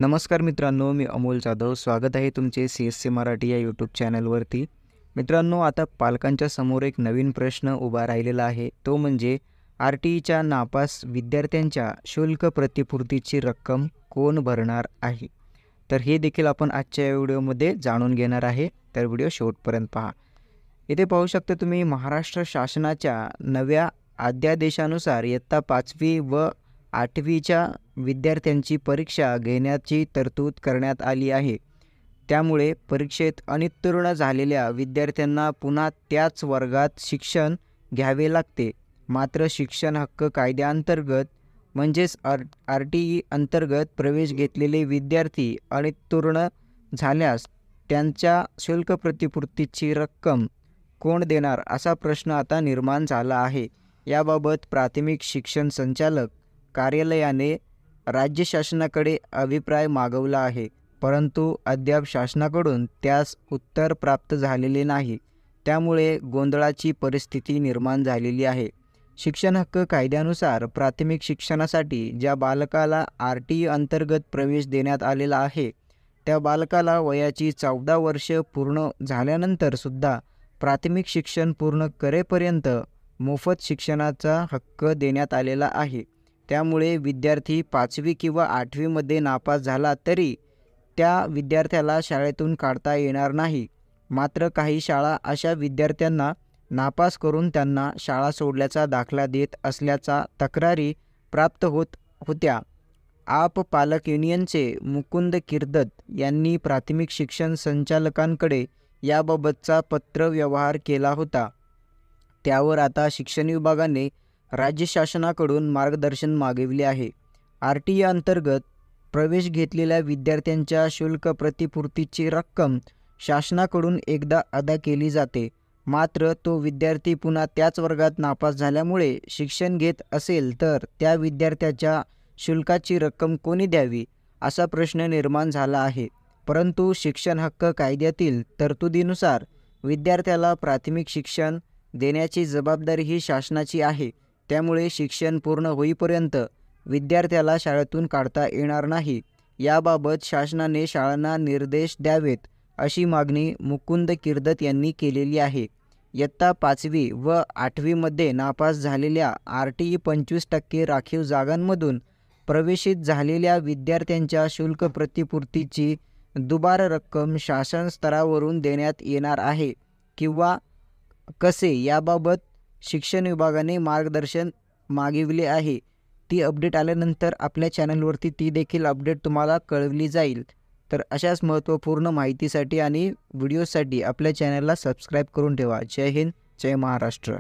नमस्कार मित्रांनो, मी अमोल जाधव. स्वागत आहे तुमचे CSC मराठी या यूट्यूब चॅनलवरती. मित्रांनो, आता पालकांच्या समोर एक नवीन प्रश्न उभा राहिलेला आहे. तो म्हणजे RTEच्या नापास विद्यार्थ्यांच्या शुल्क प्रतिपूर्तीची रक्कम कोण भरणार आहे? तर हे देखील आपण आजच्या या व्हिडिओमध्ये जाणून घेणार आहे. तर व्हिडिओ शेवटपर्यंत पहा. इथे पाहू शकता तुम्ही महाराष्ट्र शासनाच्या नव्या अध्यादेशानुसार इयत्ता 5वी व 8वीच्या विद्यार्थ्यांची परीक्षा घेण्याची तरतूद करण्यात आली आहे. त्यामुळे परीक्षेत अनुत्तीर्ण झालेल्या विद्यार्थ्यांना पुन्हा त्याच वर्गात शिक्षण घ्यावे लागते. मात्र शिक्षण हक्क कायद्याअंतर्गत म्हणजेच RTE अंतर्गत प्रवेश घेतलेले विद्यार्थी अनुत्तीर्ण झाल्यास त्यांच्या शुल्क प्रतिपूर्तीची रक्कम कोण देणार असा प्रश्न आता निर्माण झाला आहे. याबाबत प्राथमिक शिक्षण संचालक कार्यालयाने राज्य शासनाकडे अभिप्राय मागवला आहे, परंतु अद्याप शासनाकडून त्यास उत्तर प्राप्त झालेले नाही. त्यामुळे गोंधळाची परिस्थिती निर्माण झालेली आहे. शिक्षण हक्क कायद्यानुसार प्राथमिक शिक्षणासाठी ज्या बालकाला RTE अंतर्गत प्रवेश देण्यात आलेला आहे, त्या बालकाला वयाची 14 वर्ष पूर्ण झाल्यानंतर सुद्धा प्राथमिक शिक्षण पूर्ण करेपर्यंत मोफत शिक्षणाचा हक्क देण्यात आलेला आहे. त्यामुळे विद्यार्थी 5वी किंवा 8वीमध्ये नापास झाला तरी त्या विद्यार्थ्याला शाळेतून काढता येणार नाही. मात्र काही शाळा अशा विद्यार्थ्यांना नापास करून त्यांना शाळा सोडल्याचा दाखला देत असल्याच्या तक्रारी प्राप्त होत होत्या. आप पालक युनियनचे मुकुंद किर्दत यांनी प्राथमिक शिक्षण संचालकांकडे याबाबतचा पत्रव्यवहार केला होता. त्यावर आता शिक्षण विभागाने राज्य शासनाकडून मार्गदर्शन मागितले आहे. RTE अंतर्गत प्रवेश घेतलेल्या विद्यार्थ्यांच्या शुल्क प्रतिपूर्तीची रक्कम शासनाकडून एकदा अदा केली जाते. मात्र तो विद्यार्थी पुन्हा त्याच वर्गात नापास झाल्यामुळे शिक्षण घेत असेल तर त्या विद्यार्थ्याच्या शुल्काची रक्कम कोणी द्यावी असा प्रश्न निर्माण झाला आहे. परंतु शिक्षण हक्क कायद्यातील तरतुदीनुसार विद्यार्थ्याला प्राथमिक शिक्षण देण्याची जबाबदारी ही शासनाची आहे. त्यामुळे शिक्षण पूर्ण होईपर्यंत विद्यार्थ्याला शाळेतून काढता येणार नाही. याबाबत शासनाने शाळांना निर्देश द्यावेत अशी मागणी मुकुंद किर्दत यांनी केलेली आहे. इयत्ता 5वी व 8वीमध्ये नापास झालेल्या RTE 25% राखीव जागांमधून प्रवेशित झालेल्या विद्यार्थ्यांच्या शुल्क प्रतिपूर्तीची दुबार रक्कम शासन स्तरावरून देण्यात येणार आहे किंवा कसे याबाबत शिक्षण विभागाने मार्गदर्शन मागितले आहे. ती अपडेट आल्यानंतर आपल्या चॅनलवरती ती देखील अपडेट तुम्हाला कळवली जाईल. तर अशाच महत्त्वपूर्ण माहितीसाठी आणि व्हिडिओसाठी आपल्या चॅनलला सबस्क्राईब करून ठेवा. जय हिंद, जय महाराष्ट्र.